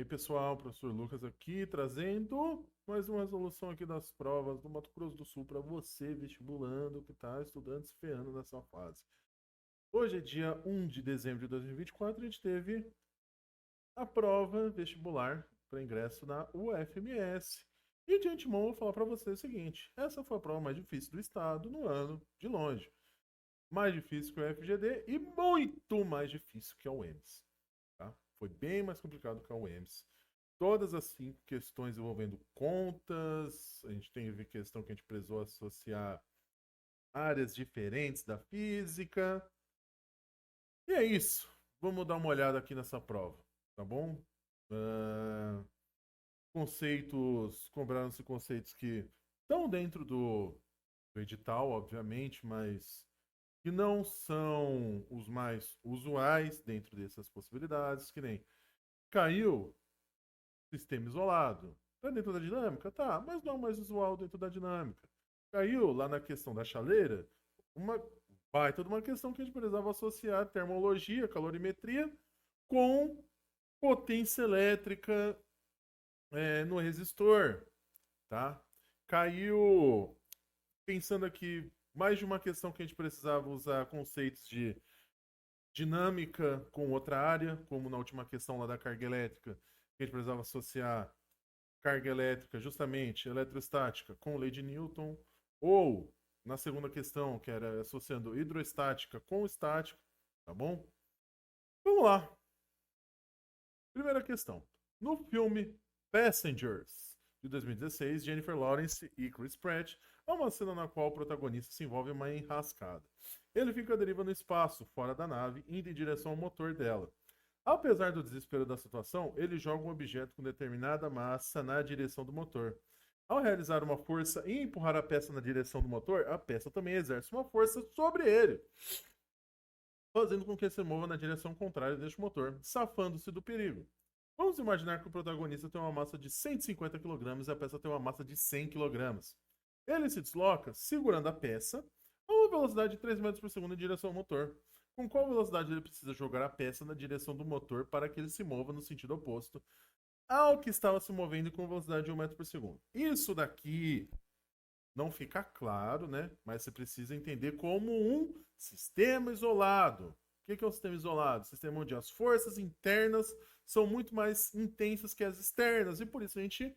E aí, pessoal, professor Lucas aqui, trazendo mais uma resolução aqui das provas do Mato Grosso do Sul para você, vestibulando, que está estudando, se ferrando nessa fase. Hoje é dia 1 de dezembro de 2024, a gente teve a prova vestibular para ingresso na UFMS. E de antemão, eu vou falar para você o seguinte: essa foi a prova mais difícil do estado no ano, de longe. Mais difícil que o FGD e muito mais difícil que a UEMS. Tá? Foi bem mais complicado que a UEMS. Todas as 5 questões envolvendo contas, a gente tem questão que a gente precisou associar áreas diferentes da física. E é isso. Vamos dar uma olhada aqui nessa prova, tá bom? Uh, cobraram-se conceitos que estão dentro do edital, obviamente, mas que não são os mais usuais dentro dessas possibilidades, que nem caiu sistema isolado. Tá dentro da dinâmica? Tá, mas não é o mais usual dentro da dinâmica. Caiu lá na questão da chaleira, uma baita de uma questão que a gente precisava associar termologia, calorimetria, com potência elétrica no resistor, tá? Caiu, pensando aqui, mais de uma questão que a gente precisava usar conceitos de dinâmica com outra área, como na última questão lá da carga elétrica, que a gente precisava associar carga elétrica, justamente eletrostática, com lei de Newton, ou na segunda questão, que era associando hidroestática com estática, tá bom? Vamos lá. Primeira questão. No filme Passengers, de 2016, Jennifer Lawrence e Chris Pratt, há uma cena na qual o protagonista se envolve em uma enrascada. Ele fica à deriva no espaço, fora da nave, indo em direção ao motor dela. Apesar do desespero da situação, ele joga um objeto com determinada massa na direção do motor. Ao realizar uma força e empurrar a peça na direção do motor, a peça também exerce uma força sobre ele, fazendo com que se mova na direção contrária deste motor, safando-se do perigo. Vamos imaginar que o protagonista tem uma massa de 150 kg e a peça tem uma massa de 100 kg. Ele se desloca segurando a peça a uma velocidade de 3 metros por segundo em direção ao motor. Com qual velocidade ele precisa jogar a peça na direção do motor para que ele se mova no sentido oposto ao que estava se movendo com velocidade de 1 metro por segundo? Isso daqui não fica claro, né? Mas você precisa entender como um sistema isolado. O que é um sistema isolado? Sistema onde as forças internas são muito mais intensas que as externas, e por isso a gente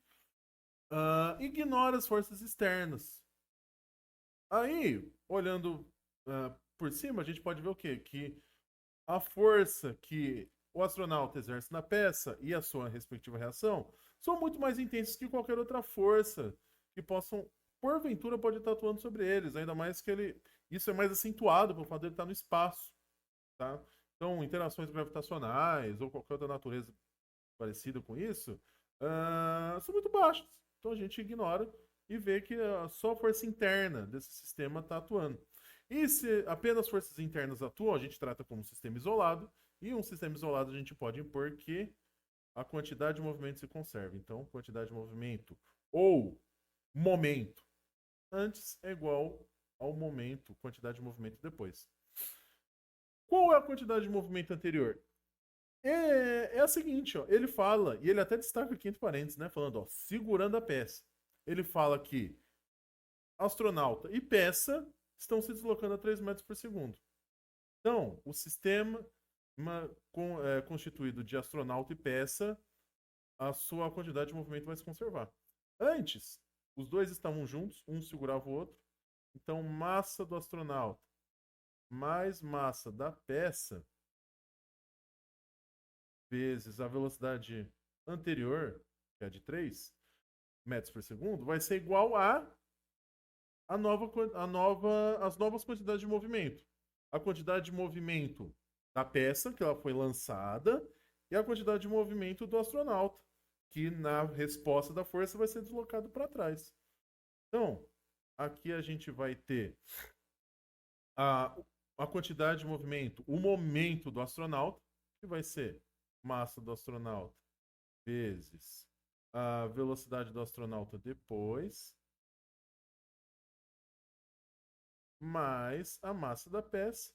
ignora as forças externas. Aí, olhando por cima, a gente pode ver o quê? Que a força que o astronauta exerce na peça e a sua respectiva reação são muito mais intensas que qualquer outra força que possam, porventura, pode estar atuando sobre eles. Ainda mais que ele. Isso é mais acentuado pelo fato de ele estar no espaço. Tá? Então, interações gravitacionais ou qualquer outra natureza parecida com isso são muito baixas. Então a gente ignora e vê que só a força interna desse sistema está atuando. E se apenas forças internas atuam, a gente trata como um sistema isolado, e um sistema isolado a gente pode impor que a quantidade de movimento se conserva. Então, quantidade de movimento ou momento antes é igual ao momento, quantidade de movimento depois. Qual é a quantidade de movimento anterior? É a seguinte, ó, ele fala, e ele até destaca aqui entre parênteses, né? Falando, ó, segurando a peça. Ele fala que astronauta e peça estão se deslocando a 3 metros por segundo. Então, o sistema constituído de astronauta e peça, a sua quantidade de movimento vai se conservar. Antes, os dois estavam juntos, um segurava o outro. Então, massa do astronauta mais massa da peça vezes a velocidade anterior, que é de 3 metros por segundo, vai ser igual as novas quantidades de movimento. A quantidade de movimento da peça, que ela foi lançada, e a quantidade de movimento do astronauta, que na resposta da força vai ser deslocado para trás. Então, aqui a gente vai ter a, a quantidade de movimento, o momento do astronauta, que vai ser massa do astronauta vezes a velocidade do astronauta depois, mais a massa da peça,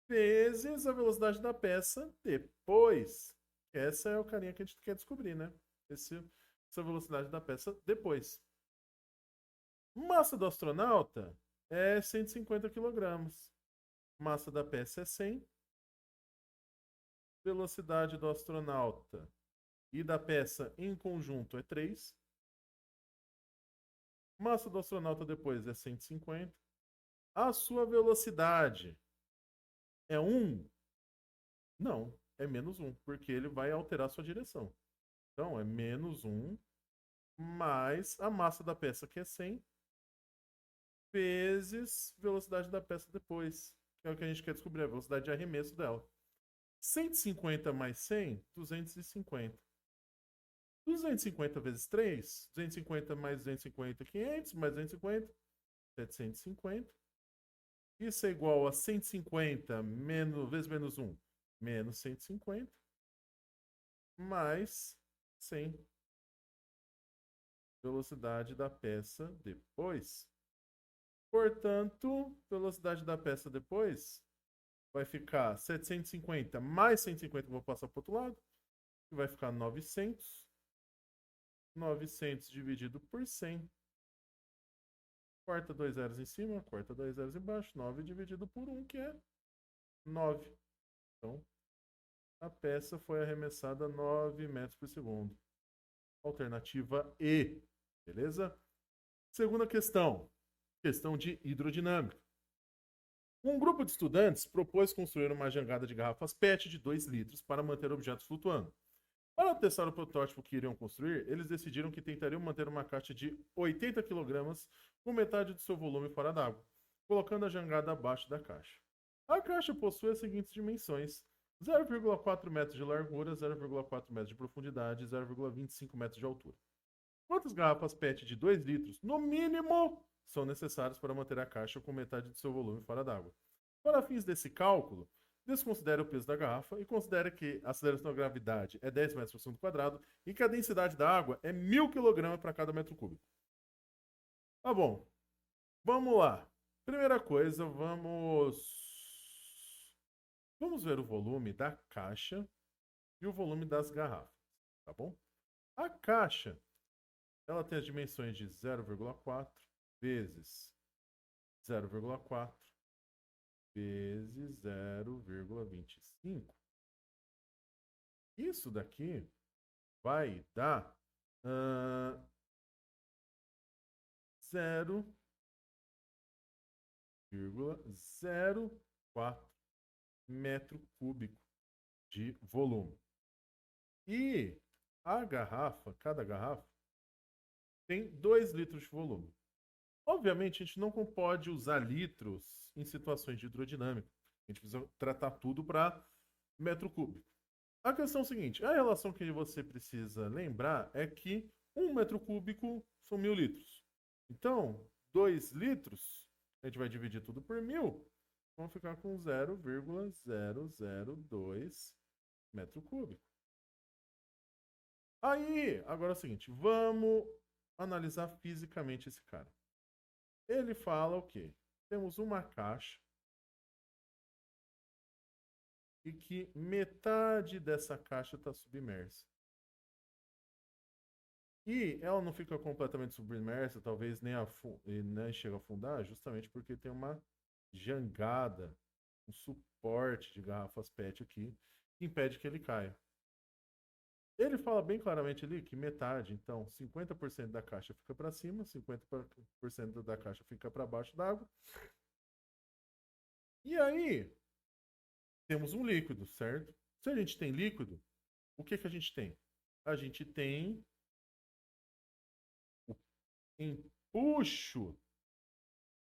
vezes a velocidade da peça depois. Essa é o carinha que a gente quer descobrir, né? Essa velocidade da peça depois. Massa do astronauta é 150 kg. Massa da peça é 100. Velocidade do astronauta e da peça em conjunto é 3. Massa do astronauta depois é 150. A sua velocidade é 1? Não, é menos 1, porque ele vai alterar sua direção. Então, é menos 1 mais a massa da peça, que é 100, vezes velocidade da peça depois, que é o que a gente quer descobrir, a velocidade de arremesso dela. 150 mais 100, 250. 250 vezes 3, 250 mais 250, 500, mais 250, 750. Isso é igual a 150 vezes menos 1, menos 150, mais 100. Velocidade da peça depois. Portanto, velocidade da peça depois vai ficar 750 mais 150, vou passar para o outro lado, que vai ficar 900. 900 dividido por 100. Corta 2 zeros em cima, corta 2 zeros embaixo. 9 dividido por 1, que é 9. Então, a peça foi arremessada a 9 metros por segundo. Alternativa E. Beleza? Segunda questão. Questão de hidrodinâmica. Um grupo de estudantes propôs construir uma jangada de garrafas PET de 2 litros para manter objetos flutuando. Para testar o protótipo que iriam construir, eles decidiram que tentariam manter uma caixa de 80 kg com metade do seu volume fora d'água, colocando a jangada abaixo da caixa. A caixa possui as seguintes dimensões: 0,4 metros de largura, 0,4 metros de profundidade e 0,25 metros de altura. Quantas garrafas PET de 2 litros, no mínimo, são necessárias para manter a caixa com metade do seu volume fora d'água? Para fins desse cálculo, desconsidere o peso da garrafa e considere que a aceleração da gravidade é 10 metros por segundo quadrado e que a densidade da água é 1000 kg para cada metro cúbico. Tá bom. Vamos lá. Primeira coisa, vamos ver o volume da caixa e o volume das garrafas, tá bom? A caixa, ela tem as dimensões de 0,4 vezes 0,4 vezes 0,25. Isso daqui vai dar 0,04 metro cúbico de volume. E a garrafa, cada garrafa, tem 2 litros de volume. Obviamente, a gente não pode usar litros em situações de hidrodinâmica. A gente precisa tratar tudo para metro cúbico. A questão é a seguinte: a relação que você precisa lembrar é que 1 metro cúbico são 1000 litros. Então, 2 litros, a gente vai dividir tudo por 1000, vamos ficar com 0,002 metro cúbico. Aí, agora é o seguinte, vamos analisar fisicamente esse cara. Ele fala o quê? Temos uma caixa e que metade dessa caixa está submersa. E ela não fica completamente submersa, talvez nem chega a afundar, justamente porque tem uma jangada, um suporte de garrafas PET aqui, que impede que ele caia. Ele fala bem claramente ali que metade, então 50% da caixa fica para cima, 50% da caixa fica para baixo d'água. E aí, temos um líquido, certo? Se a gente tem líquido, o que a gente tem? A gente tem o empuxo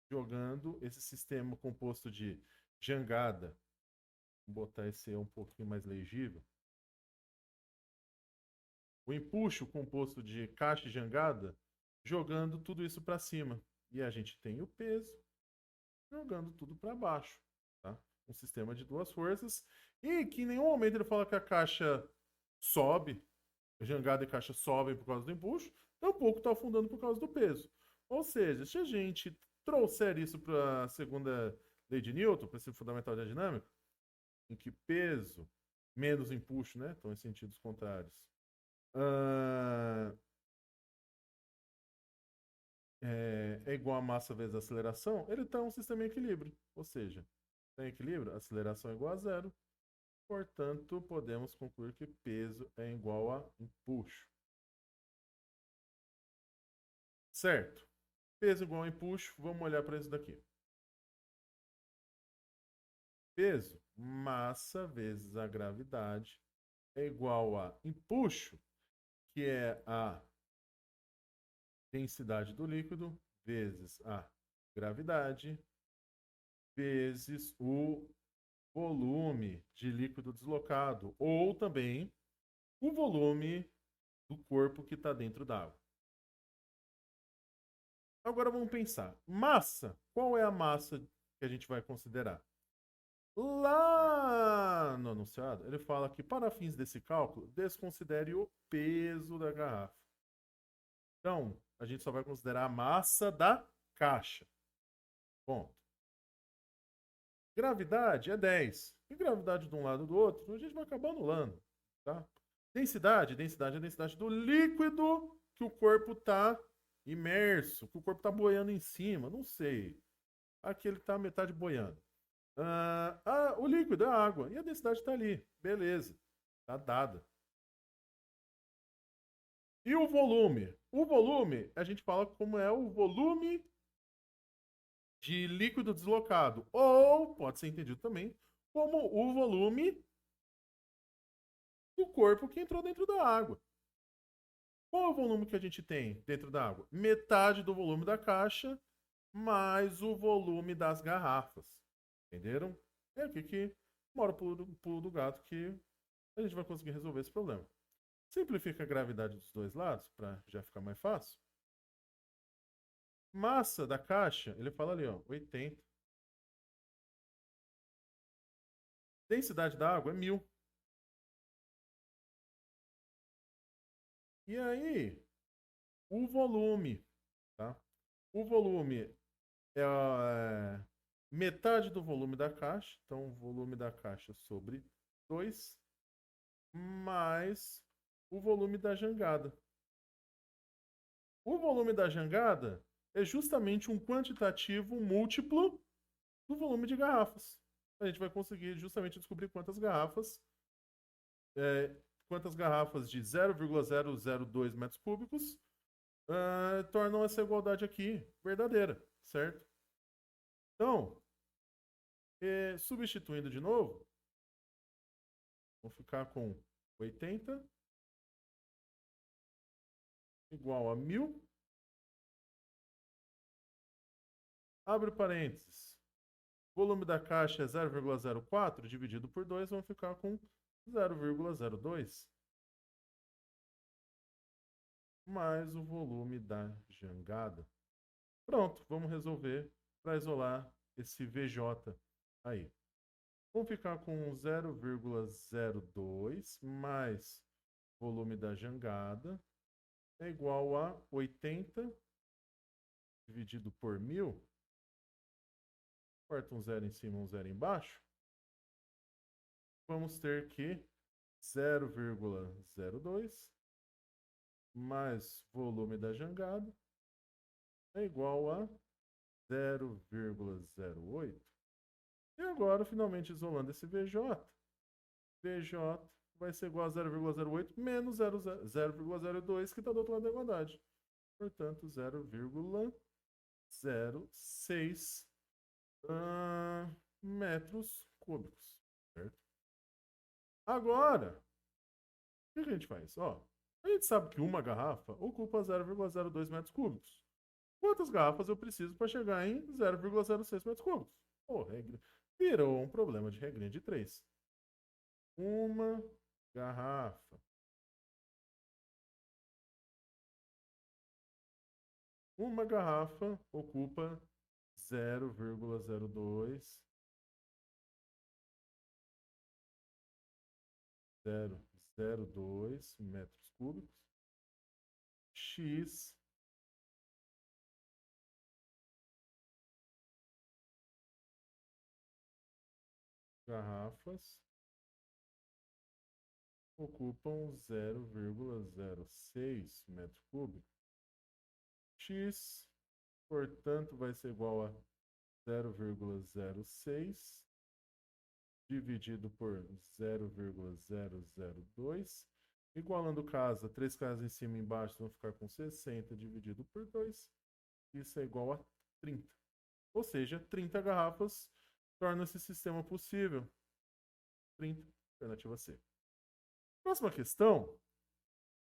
jogando esse sistema composto de jangada. Vou botar esse um pouquinho mais legível. O empuxo composto de caixa e jangada jogando tudo isso para cima. E a gente tem o peso jogando tudo para baixo. Tá? Um sistema de duas forças. E que em nenhum momento ele fala que a caixa sobe, a jangada e a caixa sobem por causa do empuxo, tampouco está afundando por causa do peso. Ou seja, se a gente trouxer isso para a segunda lei de Newton, princípio fundamental da dinâmica, em que peso menos empuxo, né? Estão em sentidos contrários. Ah, é igual a massa vezes a aceleração, ele está um sistema em equilíbrio. Ou seja, tem equilíbrio, a aceleração é igual a zero. Portanto, podemos concluir que peso é igual a empuxo. Certo. Peso igual a empuxo, vamos olhar para isso daqui. Peso, massa vezes a gravidade, é igual a empuxo, que é a densidade do líquido, vezes a gravidade, vezes o volume de líquido deslocado, ou também o volume do corpo que está dentro da água. Agora vamos pensar. Massa. Qual é a massa que a gente vai considerar? Lá no anunciado, ele fala que, para fins desse cálculo, desconsidere o peso da garrafa. Então, a gente só vai considerar a massa da caixa. Ponto. Gravidade é 10. E gravidade de um lado do outro, a gente vai acabar anulando. Tá? Densidade é a densidade do líquido que o corpo está imerso, que o corpo está boiando em cima. Não sei. Aqui ele está metade boiando. O líquido é a água. E a densidade está ali. Beleza. Está dada. E o volume? O volume, a gente fala como é o volume de líquido deslocado. Ou pode ser entendido também como o volume do corpo que entrou dentro da água. Qual é o volume que a gente tem dentro da água? Metade do volume da caixa mais o volume das garrafas. Entenderam? É aqui que mora o pulo do gato que a gente vai conseguir resolver esse problema. Simplifica a gravidade dos dois lados para já ficar mais fácil. Massa da caixa, ele fala ali, ó, 80. Densidade da água é 1000. E aí, o volume, tá? O volume é metade do volume da caixa, então o volume da caixa sobre 2, mais o volume da jangada. O volume da jangada é justamente um quantitativo múltiplo do volume de garrafas. A gente vai conseguir justamente descobrir quantas garrafas de 0,002 metros cúbicos tornam essa igualdade aqui verdadeira, certo? Então, substituindo de novo, vou ficar com 80 igual a 1000. Abre parênteses. Volume da caixa é 0,04 dividido por 2, vamos ficar com 0,02 mais o volume da jangada. Pronto, vamos resolver para isolar esse VJ aí. Vamos ficar com 0,02 mais volume da jangada é igual a 80 dividido por 1000. Corta um zero em cima, um zero embaixo. Vamos ter que 0,02 mais volume da jangada é igual a 0,08. E agora, finalmente, isolando esse VJ, VJ vai ser igual a 0,08 menos 0,02, que está do outro lado da igualdade. Portanto, 0,06 metros cúbicos. Certo? Agora, o que a gente faz? Ó, a gente sabe que uma garrafa ocupa 0,02 metros cúbicos. Quantas garrafas eu preciso para chegar em 0,06 metros cúbicos? Pô, virou um problema de regrinha de 3. Uma garrafa. Uma garrafa ocupa 0,02 metros cúbicos. X garrafas ocupam 0,06 metro cúbico. X, portanto, vai ser igual a 0,06 dividido por 0,002. Igualando casa, 3 casas em cima e embaixo vão ficar com 60 dividido por 2. Isso é igual a 30. Ou seja, 30 garrafas torna esse sistema possível. 30, alternativa C. Próxima questão.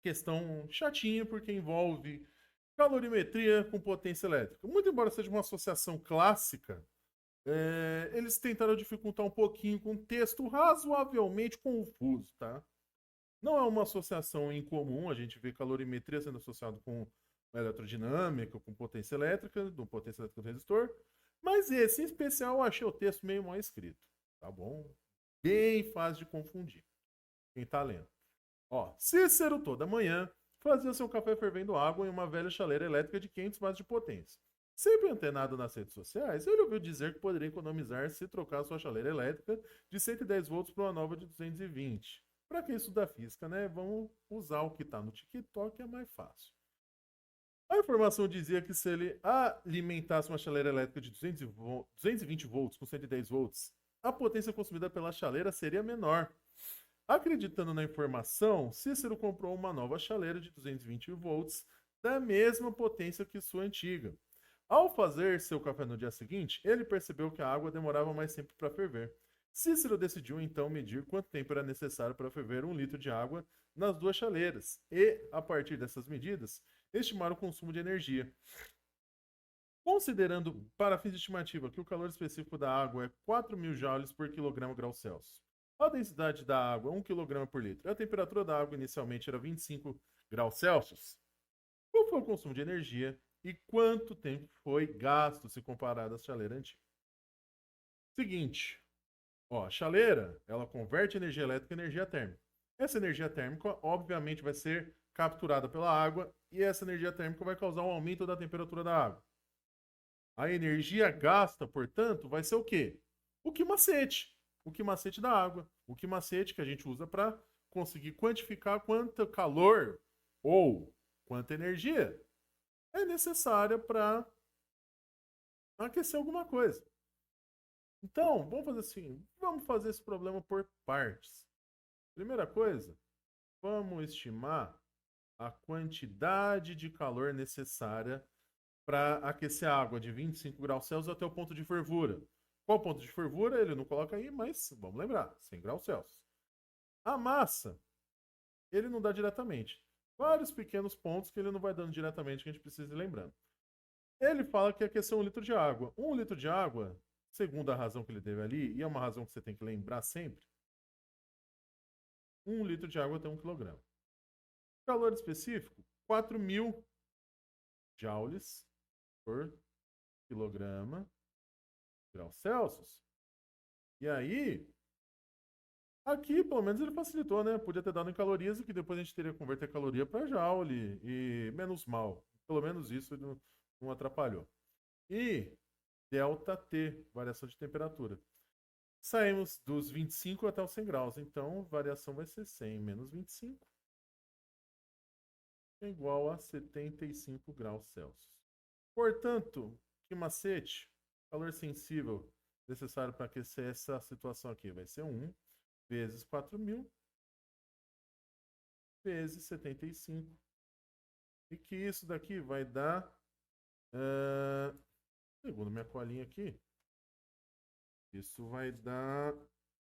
Questão chatinha porque envolve calorimetria com potência elétrica. Muito embora seja uma associação clássica, eles tentaram dificultar um pouquinho com um texto razoavelmente confuso, tá? Não é uma associação incomum, a gente vê calorimetria sendo associado com eletrodinâmica, com potência elétrica, do potência elétrica do resistor, mas esse em especial eu achei o texto meio mal escrito, tá bom? Bem fácil de confundir. Quem tá lendo. Ó, Cícero toda manhã fazia seu café fervendo água em uma velha chaleira elétrica de 500 watts de potência. Sempre antenado nas redes sociais, ele ouviu dizer que poderia economizar se trocar sua chaleira elétrica de 110 volts para uma nova de 220. Para quem estuda física, né? Vamos usar o que está no TikTok, é mais fácil. A informação dizia que se ele alimentasse uma chaleira elétrica de 220 volts com 110 volts, a potência consumida pela chaleira seria menor. Acreditando na informação, Cícero comprou uma nova chaleira de 220 volts da mesma potência que sua antiga. Ao fazer seu café no dia seguinte, ele percebeu que a água demorava mais tempo para ferver. Cícero decidiu então medir quanto tempo era necessário para ferver 1 litro de água nas duas chaleiras e, a partir dessas medidas, estimar o consumo de energia. Considerando, para fins de estimativa, que o calor específico da água é 4.000 joules por quilograma graus Celsius, a densidade da água é 1 kg por litro, a temperatura da água inicialmente era 25 graus Celsius, qual foi o consumo de energia e quanto tempo foi gasto se comparado à chaleira antiga? Seguinte, ó, a chaleira, ela converte energia elétrica em energia térmica. Essa energia térmica, obviamente, vai ser capturada pela água e essa energia térmica vai causar um aumento da temperatura da água. A energia gasta, portanto, vai ser o quê? O quimacete. O quimacete da água. O quimacete que a gente usa para conseguir quantificar quanto calor ou quanta energia é necessária para aquecer alguma coisa. Então, vamos fazer assim, vamos fazer esse problema por partes. Primeira coisa, vamos estimar a quantidade de calor necessária para aquecer a água de 25 graus Celsius até o ponto de fervura. Qual o ponto de fervura? Ele não coloca aí, mas vamos lembrar, 100 graus Celsius. A massa, ele não dá diretamente. Vários pequenos pontos que ele não vai dando diretamente, que a gente precisa ir lembrando. Ele fala que aqueceu 1 litro de água. 1 litro de água, segundo a razão que ele teve ali, e é uma razão que você tem que lembrar sempre, 1 litro de água tem 1 quilograma. Calor específico, 4.000 joules por quilograma graus Celsius. E aí, aqui pelo menos ele facilitou, né? Podia ter dado em calorias e que depois a gente teria que converter caloria para joule e menos mal. Pelo menos isso não atrapalhou. E delta T, variação de temperatura. Saímos dos 25 até os 100 graus, então variação vai ser 100 menos 25 é igual a 75 graus Celsius. Portanto, que macete, calor sensível necessário para aquecer essa situação aqui vai ser 1 vezes 4.000 vezes 75. E que isso daqui vai dar, segundo minha colinha aqui, isso vai dar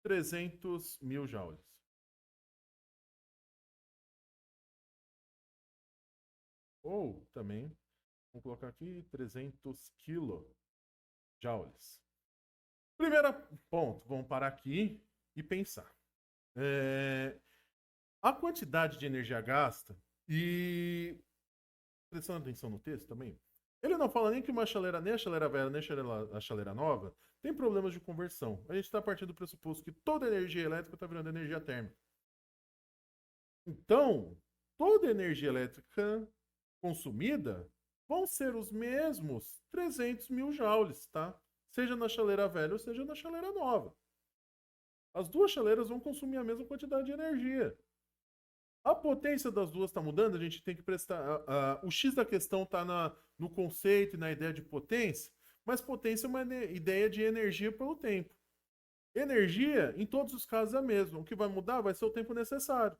300.000 joules. Ou também, vamos colocar aqui 300 quilojoules. Primeiro ponto, vamos parar aqui e pensar. A quantidade de energia gasta e prestando atenção no texto também, ele não fala nem que uma chaleira, nem a chaleira velha, nem a chaleira nova, tem problemas de conversão. A gente está partindo do pressuposto que toda energia elétrica está virando energia térmica. Então, toda energia elétrica consumida vão ser os mesmos 300.000 joules, tá? Seja na chaleira velha ou seja na chaleira nova. As duas chaleiras vão consumir a mesma quantidade de energia. A potência das duas está mudando, a gente tem que prestar. O X da questão está no conceito e na ideia de potência, mas potência é uma ideia de energia pelo tempo. Energia, em todos os casos, é a mesma. O que vai mudar vai ser o tempo necessário.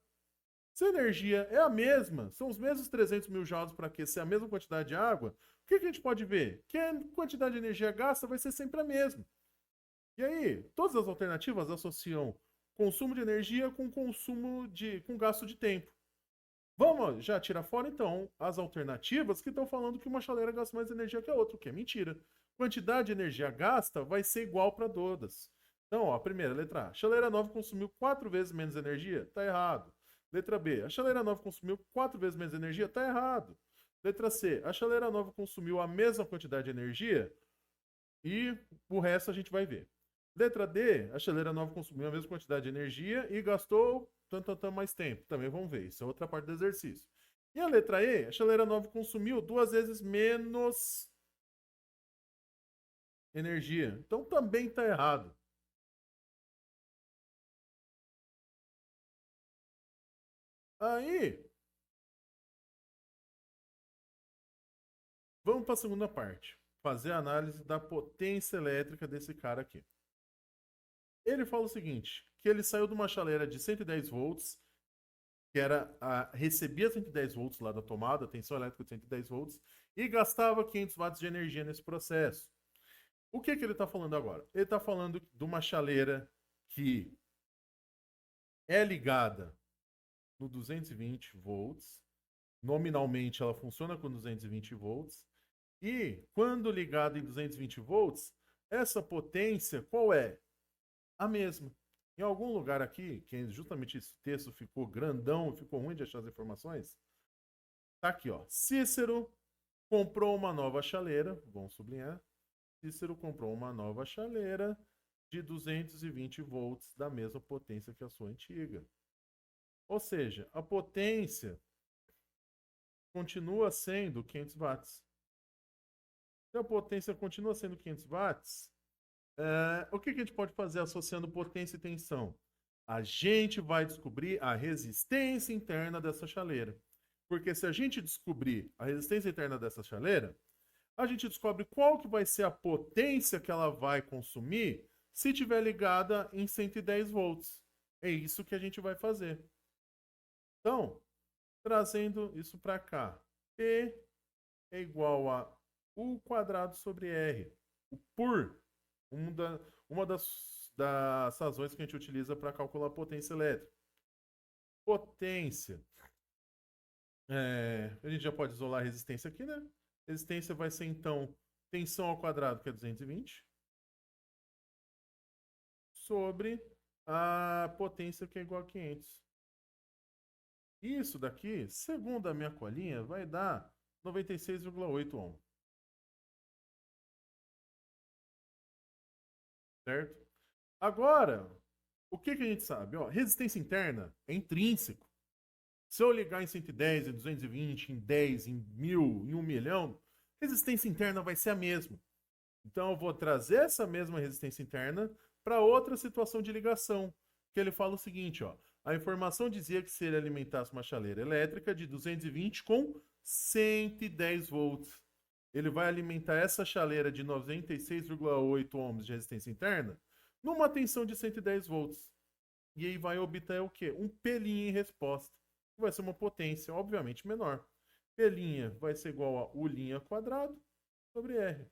Se a energia é a mesma, são os mesmos 300 mil joules para aquecer a mesma quantidade de água, o que a gente pode ver? Que a quantidade de energia gasta vai ser sempre a mesma. E aí, todas as alternativas associam consumo de energia com com gasto de tempo. Vamos já tirar fora, então, as alternativas que estão falando que uma chaleira gasta mais energia que a outra, o que é mentira. Quantidade de energia gasta vai ser igual para todas. Então, ó, a primeira, letra A. Chaleira nova consumiu 4 vezes menos energia? Tá errado. Letra B. A chaleira nova consumiu 4 vezes menos energia? Tá errado. Letra C. A chaleira nova consumiu a mesma quantidade de energia? E o resto a gente vai ver. Letra D, a chaleira nova consumiu a mesma quantidade de energia e gastou tanto mais tempo. Também vamos ver, isso é outra parte do exercício. E a letra E, a chaleira nova consumiu 2 vezes menos energia. Então também está errado. Aí, vamos para a segunda parte. Fazer a análise da potência elétrica desse cara aqui. Ele fala o seguinte, que ele saiu de uma chaleira de 110 volts, que recebia 110 volts lá da tomada, tensão elétrica de 110 volts, e gastava 500 watts de energia nesse processo. O que ele está falando agora? Ele está falando de uma chaleira que é ligada no 220 volts, nominalmente ela funciona com 220 volts, e quando ligada em 220 volts, essa potência qual é? A mesma. Em algum lugar aqui, que justamente esse texto ficou grandão, ficou ruim de achar as informações, tá aqui, ó. Cícero comprou uma nova chaleira, vamos sublinhar. Cícero comprou uma nova chaleira de 220 volts da mesma potência que a sua antiga. Ou seja, a potência continua sendo 500 watts. Se a potência continua sendo 500 watts, o que a gente pode fazer associando potência e tensão? A gente vai descobrir a resistência interna dessa chaleira. Porque se a gente descobrir a resistência interna dessa chaleira, a gente descobre qual que vai ser a potência que ela vai consumir se estiver ligada em 110 volts. É isso que a gente vai fazer. Então, trazendo isso para cá, P é igual a U quadrado sobre R. O por, uma das razões que a gente utiliza para calcular a potência elétrica. Potência. A gente já pode isolar a resistência aqui, né? Resistência vai ser, então, tensão ao quadrado, que é 220, sobre a potência, que é igual a 500. Isso daqui, segundo a minha colinha, vai dar 96,8 ohm. Certo? Agora, o que a gente sabe? Ó, resistência interna é intrínseco. Se eu ligar em 110, em 220, em 10, em 1000, em 1 milhão, resistência interna vai ser a mesma. Então eu vou trazer essa mesma resistência interna para outra situação de ligação, que ele fala o seguinte, ó, a informação dizia que se ele alimentasse uma chaleira elétrica de 220 com 110 volts, ele vai alimentar essa chaleira de 96,8 ohms de resistência interna numa tensão de 110 volts. E aí vai obter o quê? Um pelinho em resposta. Vai ser uma potência, obviamente, menor. Pelinha vai ser igual a U' quadrado sobre R.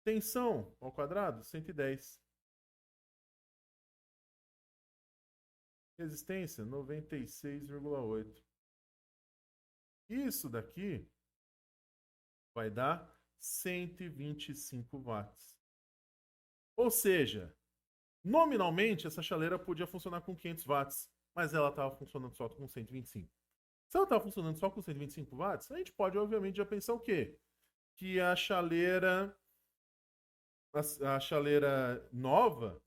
Tensão ao quadrado, 110. Resistência, 96,8. Isso daqui vai dar 125 watts. Ou seja, nominalmente essa chaleira podia funcionar com 500 watts, mas ela estava funcionando só com 125. Se ela estava funcionando só com 125 watts, a gente pode obviamente já pensar o quê? Que a chaleira nova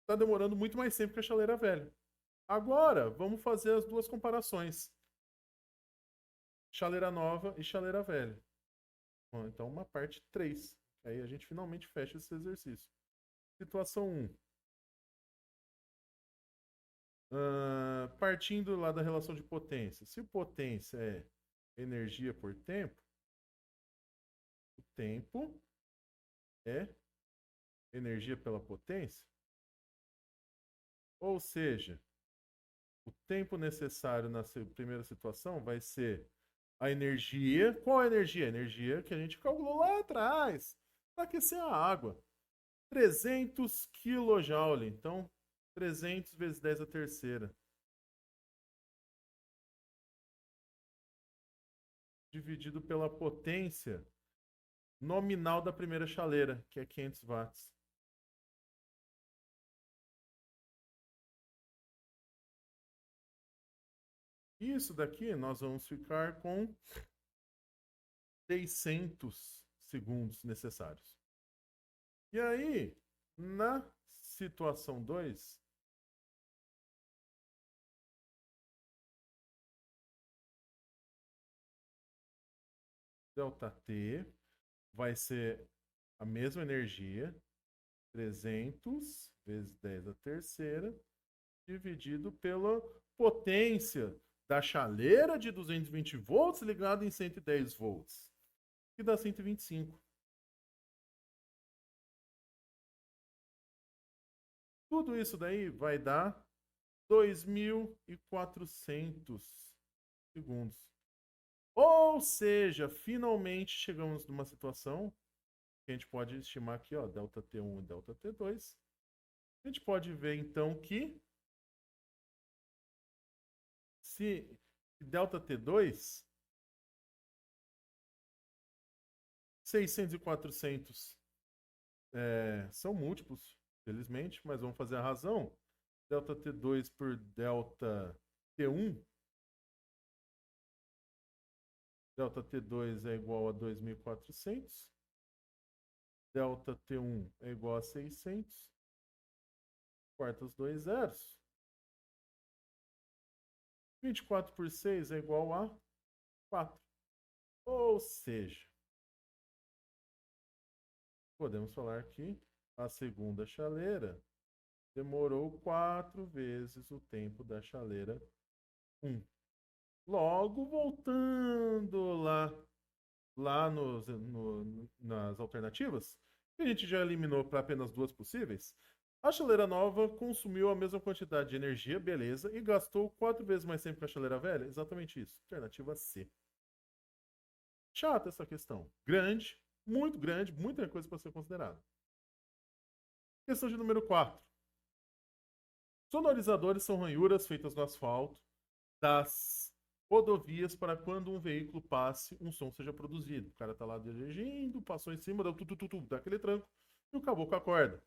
está demorando muito mais tempo que a chaleira velha. Agora, vamos fazer as duas comparações. Chaleira nova e chaleira velha. Bom, então, uma parte 3. Aí a gente finalmente fecha esse exercício. Situação 1. Partindo lá da relação de potência. Se potência é energia por tempo, o tempo é energia pela potência. Ou seja, o tempo necessário na primeira situação vai ser a energia. Qual é a energia? A energia que a gente calculou lá atrás para aquecer a água. 300 kJ. Então, 300 vezes 10 a terceira. Dividido pela potência nominal da primeira chaleira, que é 500 watts. Isso daqui nós vamos ficar com 600 segundos necessários. E aí, na situação 2, ΔT vai ser a mesma energia, 300 vezes 10 a terceira, dividido pela potência da chaleira de 220 volts ligada em 110 volts, que dá 125. Tudo isso daí vai dar 2.400 segundos. Ou seja, finalmente chegamos numa situação que a gente pode estimar aqui, ó, ΔT1 e ΔT2. A gente pode ver então que se ΔT2, 600 e 400 são múltiplos, felizmente, mas vamos fazer a razão. ΔT2 por ΔT1. ΔT2 é igual a 2.400. ΔT1 é igual a 600. Corta os dois zeros. 24 por 6 é igual a 4. Ou seja, podemos falar que a segunda chaleira demorou 4 vezes o tempo da chaleira 1. Logo, voltando lá nas alternativas, que a gente já eliminou para apenas duas possíveis, a chaleira nova consumiu a mesma quantidade de energia, beleza, e gastou 4 vezes mais tempo que a chaleira velha? Exatamente isso. Alternativa C. Chata essa questão. Grande, muita coisa para ser considerada. Questão de número 4. Sonorizadores são ranhuras feitas no asfalto das rodovias para quando um veículo passe, um som seja produzido. O cara tá lá dirigindo, passou em cima, deu dá aquele tranco e o caboclo acorda.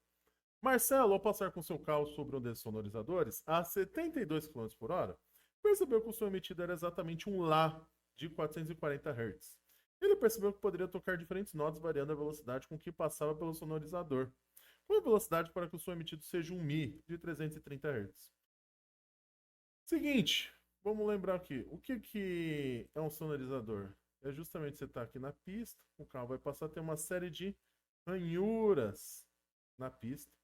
Marcelo, ao passar com seu carro sobre um desses sonorizadores a 72 km por hora, percebeu que o som emitido era exatamente um Lá de 440 Hz. Ele percebeu que poderia tocar diferentes notas variando a velocidade com que passava pelo sonorizador. Qual a velocidade para que o som emitido seja um Mi de 330 Hz? Seguinte, vamos lembrar aqui. O que é um sonorizador? É justamente você estar aqui na pista, o carro vai passar a ter uma série de ranhuras na pista.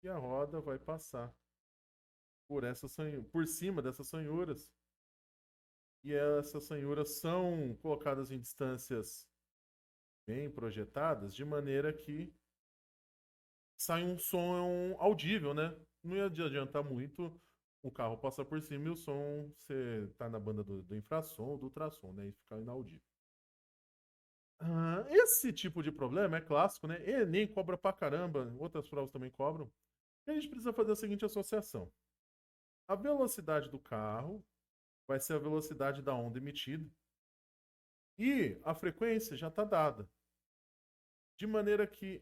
E a roda vai passar por cima dessas ranhuras. E essas ranhuras são colocadas em distâncias bem projetadas, de maneira que sai um som audível, né? Não ia adiantar muito o carro passar por cima e o som você tá na banda do infrassom, do ultrassom, né? E ficar inaudível. Esse tipo de problema é clássico, né? Enem cobra pra caramba, outras provas também cobram. E a gente precisa fazer a seguinte associação: a velocidade do carro vai ser a velocidade da onda emitida e a frequência já está dada. De maneira que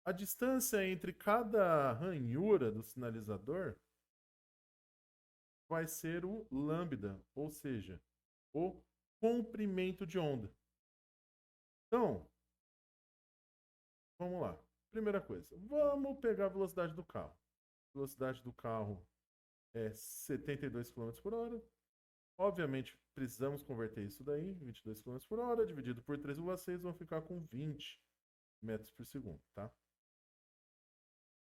a distância entre cada ranhura do sinalizador vai ser o lambda, ou seja, o comprimento de onda. Então, vamos lá. Primeira coisa, vamos pegar a velocidade do carro. A velocidade do carro é 72 km por hora. Obviamente, precisamos converter isso daí, 22 km por hora, dividido por 3,6, vão ficar com 20 metros por segundo, tá?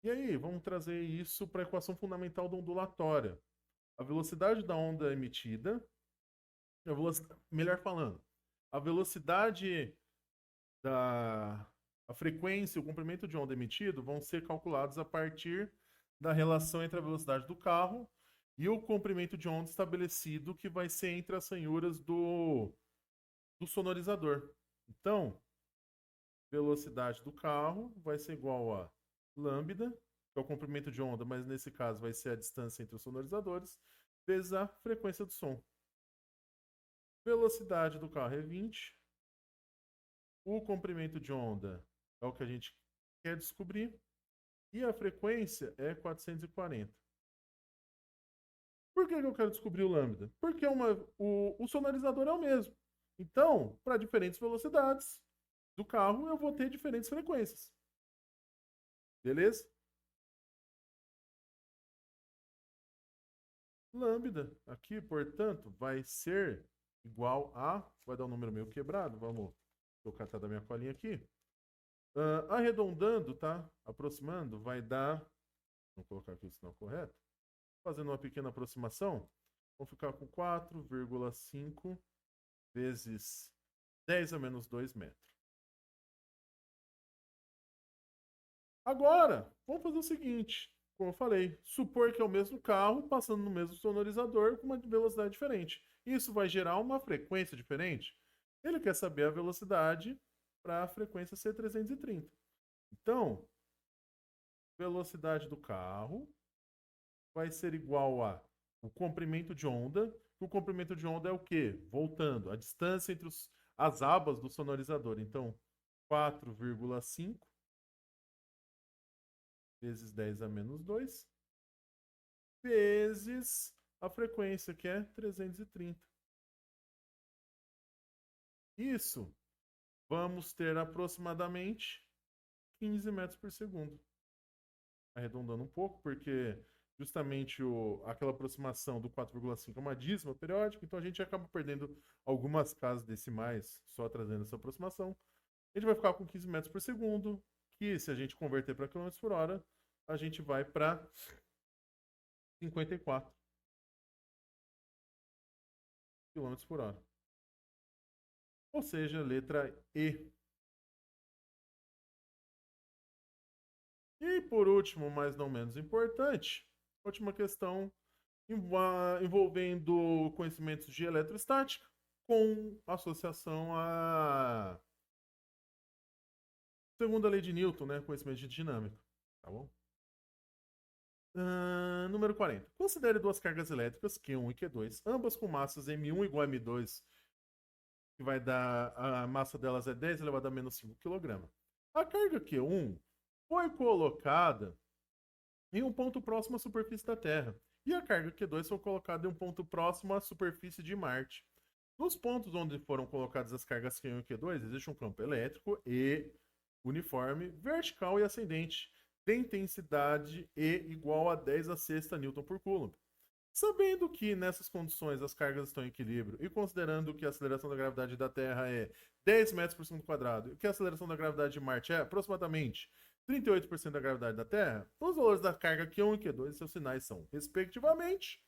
E aí, vamos trazer isso para a equação fundamental da ondulatória. A velocidade da onda emitida, melhor falando, a velocidade da a frequência e o comprimento de onda emitido vão ser calculados a partir da relação entre a velocidade do carro e o comprimento de onda estabelecido que vai ser entre as ranhuras do sonorizador. Então, velocidade do carro vai ser igual a lambda, que é o comprimento de onda, mas nesse caso vai ser a distância entre os sonorizadores, vezes a frequência do som. Velocidade do carro é 20. O comprimento de onda é o que a gente quer descobrir. E a frequência é 440. Por que eu quero descobrir o lambda? Porque o sonorizador é o mesmo. Então, para diferentes velocidades do carro, eu vou ter diferentes frequências. Beleza? Lambda aqui, portanto, vai ser igual a... Vai dar um número meio quebrado. Vamos catar da minha colinha aqui. Arredondando, tá? Aproximando, vai dar... Vou colocar aqui o sinal correto. Fazendo uma pequena aproximação, vamos ficar com 4,5 vezes 10 a menos 2 metros. Agora, vamos fazer o seguinte. Como eu falei, supor que é o mesmo carro passando no mesmo sonorizador com uma velocidade diferente. Isso vai gerar uma frequência diferente? Ele quer saber a velocidade para a frequência ser 330. Então, velocidade do carro vai ser igual a o comprimento de onda. O comprimento de onda é o quê? Voltando, a distância entre as abas do sonorizador. Então, 4,5 vezes 10 a menos 2, vezes a frequência, que é 330. Isso, vamos ter aproximadamente 15 metros por segundo. Arredondando um pouco, porque justamente aquela aproximação do 4,5 é uma dízima periódica, então a gente acaba perdendo algumas casas decimais só trazendo essa aproximação. A gente vai ficar com 15 metros por segundo, que se a gente converter para km por hora, a gente vai para 54 km por hora. Ou seja, letra E. E por último, mas não menos importante, última questão envolvendo conhecimentos de eletrostática com associação à segunda lei de Newton, né? Conhecimento de dinâmica. Tá bom? Número 40. Considere duas cargas elétricas, Q1 e Q2, ambas com massas M1 igual a M2, que vai dar. A massa delas é 10 elevado a menos 5 kg. A carga Q1 foi colocada em um ponto próximo à superfície da Terra. E a carga Q2 foi colocada em um ponto próximo à superfície de Marte. Nos pontos onde foram colocadas as cargas Q1 e Q2, existe um campo elétrico e uniforme, vertical e ascendente, de intensidade E igual a 10 a sexta Newton por Coulomb. Sabendo que nessas condições as cargas estão em equilíbrio e considerando que a aceleração da gravidade da Terra é 10 metros por segundo quadrado e que a aceleração da gravidade de Marte é aproximadamente 38% da gravidade da Terra, os valores da carga Q1 e Q2 e seus sinais são, respectivamente...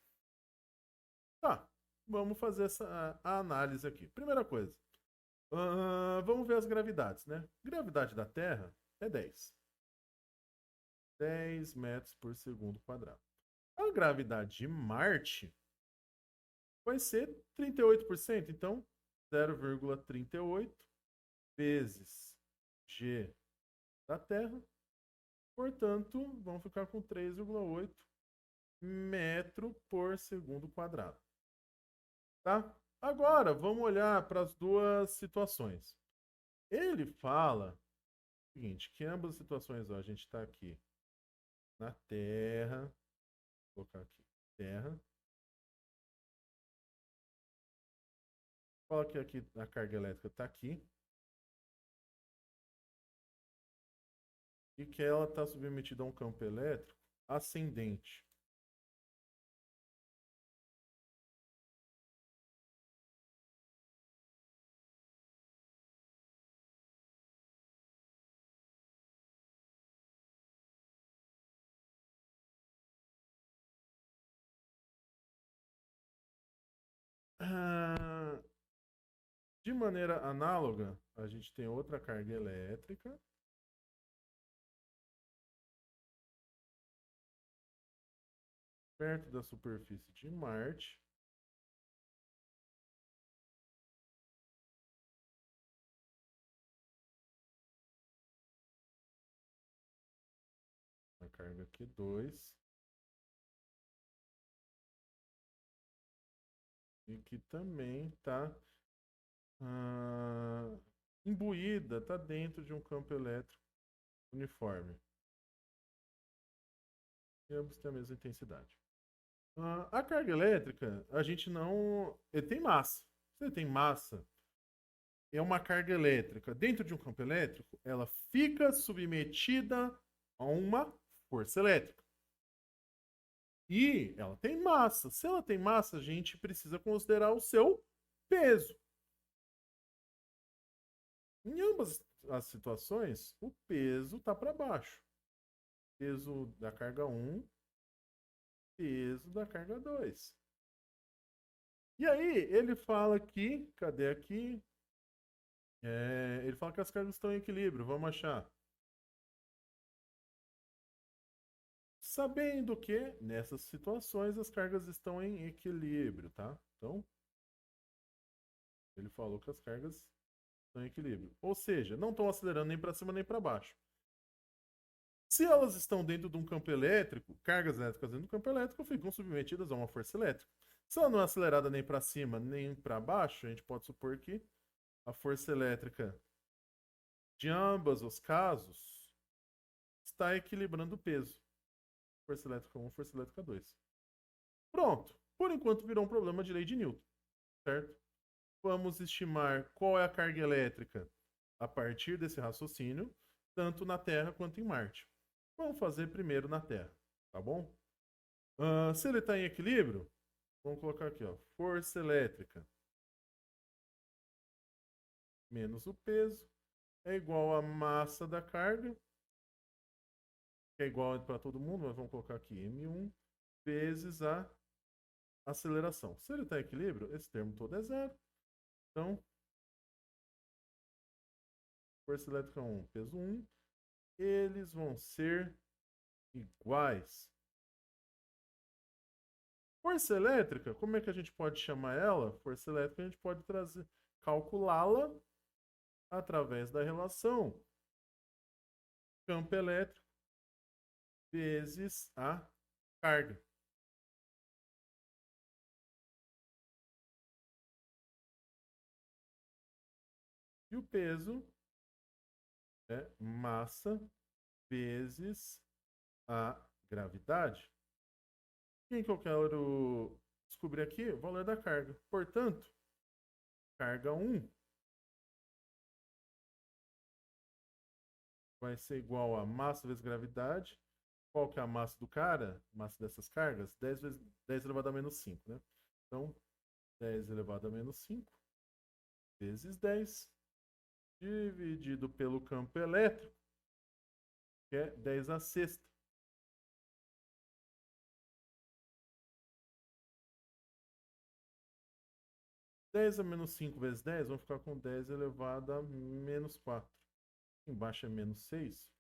Tá, vamos fazer a análise aqui. Primeira coisa, vamos ver as gravidades, né? Gravidade da Terra é 10. 10 metros por segundo quadrado. A gravidade de Marte vai ser 38%. Então, 0,38 vezes G da Terra. Portanto, vamos ficar com 3,8 metro por segundo quadrado. Tá? Agora, vamos olhar para as duas situações. Ele fala o seguinte, que ambas as situações, ó, a gente está aqui na Terra, vou colocar aqui, Terra. Fala que aqui a carga elétrica está aqui. E que ela está submetida a um campo elétrico ascendente. De maneira análoga, a gente tem outra carga elétrica. Perto da superfície de Marte. A carga Q2. E que também está imbuída, está dentro de um campo elétrico uniforme. E ambos têm a mesma intensidade. A carga elétrica, a gente não. Ele tem massa. Se ele tem massa, é uma carga elétrica. Dentro de um campo elétrico, ela fica submetida a uma força elétrica. E ela tem massa. Se ela tem massa, a gente precisa considerar o seu peso. Em ambas as situações, o peso está para baixo. Peso da carga 1, peso da carga 2. E aí, ele fala que, cadê aqui? Ele fala que as cargas estão em equilíbrio, vamos achar. Sabendo que, nessas situações, as cargas estão em equilíbrio, tá? Então, ele falou que as cargas estão em equilíbrio. Ou seja, não estão acelerando nem para cima nem para baixo. Se elas estão dentro de um campo elétrico, cargas elétricas dentro do campo elétrico ficam submetidas a uma força elétrica. Se ela não é acelerada nem para cima nem para baixo, a gente pode supor que a força elétrica de ambos os casos está equilibrando o peso. Força elétrica 1, força elétrica 2. Pronto. Por enquanto virou um problema de lei de Newton, certo? Vamos estimar qual é a carga elétrica a partir desse raciocínio, tanto na Terra quanto em Marte. Vamos fazer primeiro na Terra, tá bom? Se ele está em equilíbrio, vamos colocar aqui, ó, força elétrica menos o peso é igual a massa da carga, que é igual para todo mundo, mas vamos colocar aqui M1 vezes a aceleração. Se ele está em equilíbrio, esse termo todo é zero. Então, força elétrica 1, peso 1, eles vão ser iguais. Força elétrica, como é que a gente pode chamar ela? Força elétrica a gente pode calculá-la através da relação campo elétrico vezes a carga. E o peso é massa vezes a gravidade. Quem que eu quero descobrir aqui? O valor da carga. Portanto, carga 1 vai ser igual a massa vezes gravidade. Qual que é a massa do cara? Massa dessas cargas? 10 vezes 10 elevado a menos 5, né? Então, 10 elevado a menos 5 vezes 10 dividido pelo campo elétrico, que é 10 a sexta. Dez a menos 5 vezes 10, vamos ficar com 10 elevado a menos 4. Embaixo é menos 6.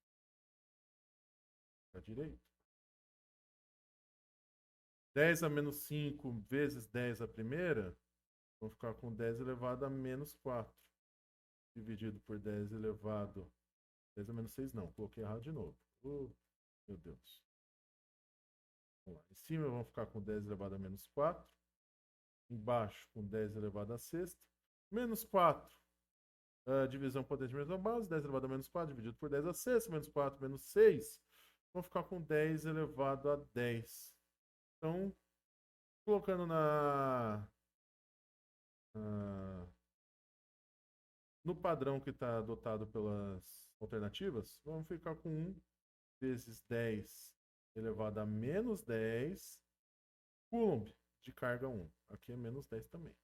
Para a direita. 10 a menos 5 vezes 10 a primeira, vamos ficar com 10 elevado a menos 4. Dividido por 10 elevado... 10 a menos 6 não, coloquei errado de novo. Meu Deus. Vamos lá. Em cima vamos ficar com 10 elevado a menos 4. Embaixo com 10 elevado a sexta. Menos 4. Divisão potente de mesma base. 10 elevado a menos 4 dividido por 10 a sexta. Menos 4 menos 6. Vamos ficar com 10 elevado a 10. Então, colocando no padrão que está adotado pelas alternativas, vamos ficar com 1 vezes 10 elevado a menos 10 Coulomb de carga 1. Aqui é menos 10 também.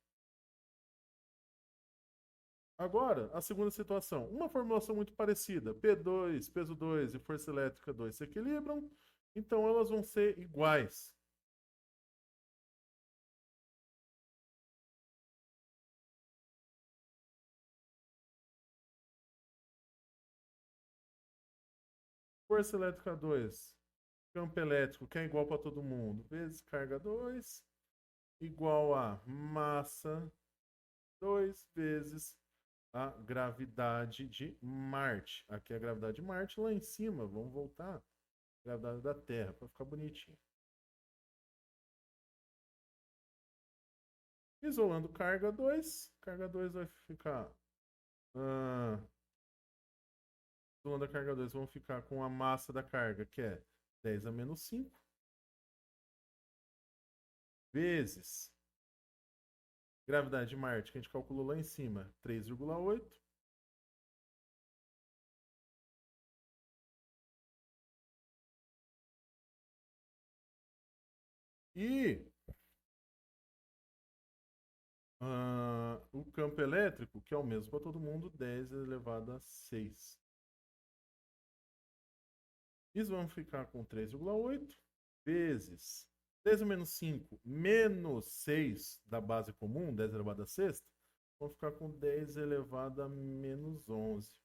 Agora, a segunda situação. Uma formulação muito parecida. P2, peso 2 e força elétrica 2 se equilibram. Então, elas vão ser iguais. Força elétrica 2. Campo elétrico, que é igual para todo mundo, vezes carga 2, igual a massa 2 vezes a gravidade de Marte. Aqui é a gravidade de Marte, lá em cima, vamos voltar, a gravidade da Terra, para ficar bonitinho. Isolando carga 2 vai ficar... isolando a carga 2, vamos ficar com a massa da carga, que é 10 a menos 5, vezes gravidade de Marte, que a gente calculou lá em cima, 3,8. E o campo elétrico, que é o mesmo para todo mundo, 10 elevado a 6. Isso vamos ficar com 3,8 vezes 10 menos 5 menos 6 da base comum, 10 elevado a sexta, vamos ficar com 10 elevado a menos 11.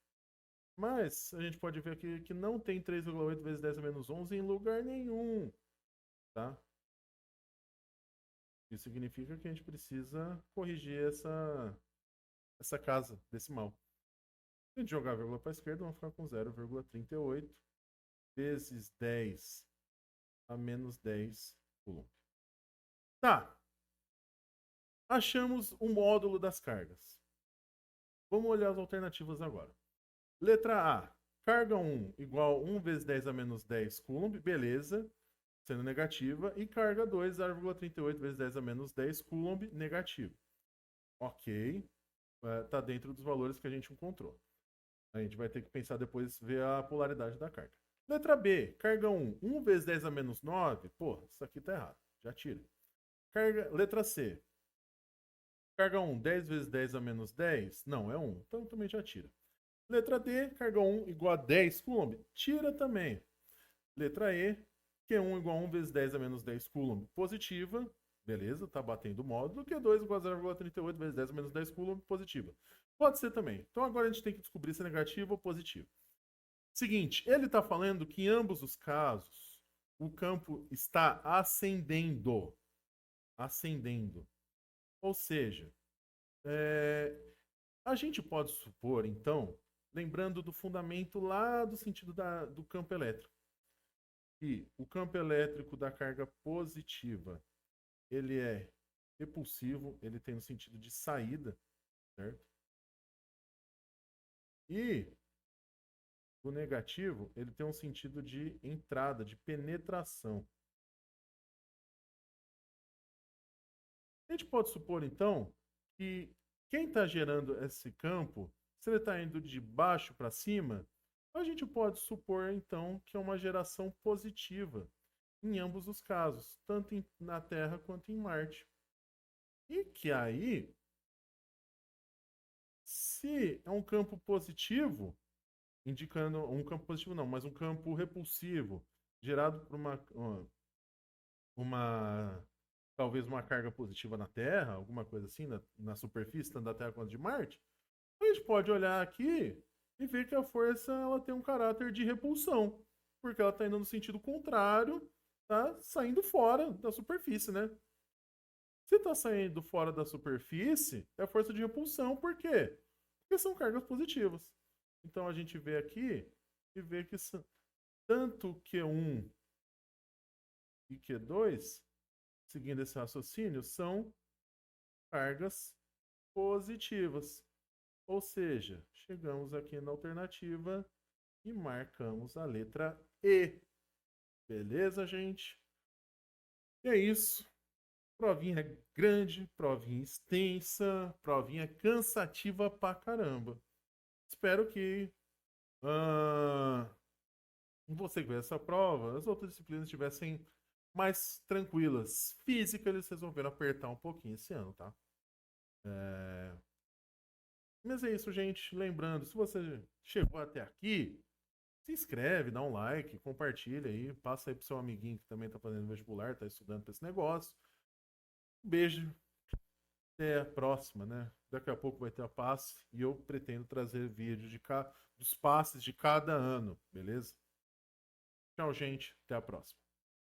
Mas a gente pode ver aqui que não tem 3,8 vezes 10 a menos 11 em lugar nenhum, tá? Isso significa que a gente precisa corrigir essa casa decimal. Se a gente jogar a vírgula para a esquerda, vamos ficar com 0,38 vezes 10 a menos 10 coulomb. Tá. Achamos o módulo das cargas. Vamos olhar as alternativas agora. Letra A. Carga 1 igual 1 vezes 10 a menos 10 coulomb. Beleza. Sendo negativa. E carga 2, 0,38 vezes 10 a menos 10 coulomb. Negativo. Ok. Está dentro dos valores que a gente encontrou. A gente vai ter que pensar depois, ver a polaridade da carga. Letra B, carga 1, 1 vezes 10 a menos 9. Pô, isso aqui tá errado. Já tira. Letra C, carga 1, 10 vezes 10 a menos 10. Não, é 1. Então também já tira. Letra D, carga 1 igual a 10 coulomb. Tira também. Letra E, Q1 igual a 1 vezes 10 a menos 10 coulomb. Positiva. Beleza, tá batendo o módulo. Q2 igual a 0,38 vezes 10 a menos 10 coulomb. Positiva. Pode ser também. Então agora a gente tem que descobrir se é negativo ou positivo. Seguinte, ele está falando que em ambos os casos o campo está ascendendo. Ascendendo. Ou seja, a gente pode supor, então, lembrando do fundamento lá do sentido do campo elétrico, que o campo elétrico da carga positiva ele é repulsivo, ele tem no sentido de saída, certo? E o negativo, ele tem um sentido de entrada, de penetração. A gente pode supor, então, que quem está gerando esse campo, se ele está indo de baixo para cima, a gente pode supor, então, que é uma geração positiva em ambos os casos, tanto na Terra quanto em Marte. E que aí, se é um campo positivo, indicando um campo positivo não, mas um campo repulsivo, gerado por uma talvez uma carga positiva na Terra, alguma coisa assim, na superfície, tanto da Terra quanto de Marte, a gente pode olhar aqui e ver que a força ela tem um caráter de repulsão, porque ela está indo no sentido contrário, tá saindo fora da superfície, né? Se está saindo fora da superfície, é força de repulsão, por quê? Porque são cargas positivas. Então a gente vê aqui e vê que tanto Q1 e Q2, seguindo esse raciocínio, são cargas positivas. Ou seja, chegamos aqui na alternativa e marcamos a letra E. Beleza, gente? E é isso. Provinha grande, provinha extensa, provinha cansativa pra caramba. Espero que você que vê essa prova, as outras disciplinas estivessem mais tranquilas. Física, eles resolveram apertar um pouquinho esse ano, tá? Mas é isso, gente. Lembrando, se você chegou até aqui, se inscreve, dá um like, compartilha aí, passa aí pro seu amiguinho que também tá fazendo vestibular, tá estudando pra esse negócio. Um beijo. Até a próxima, né? Daqui a pouco vai ter a passe e eu pretendo trazer vídeo dos passes de cada ano, beleza? Tchau, gente. Até a próxima.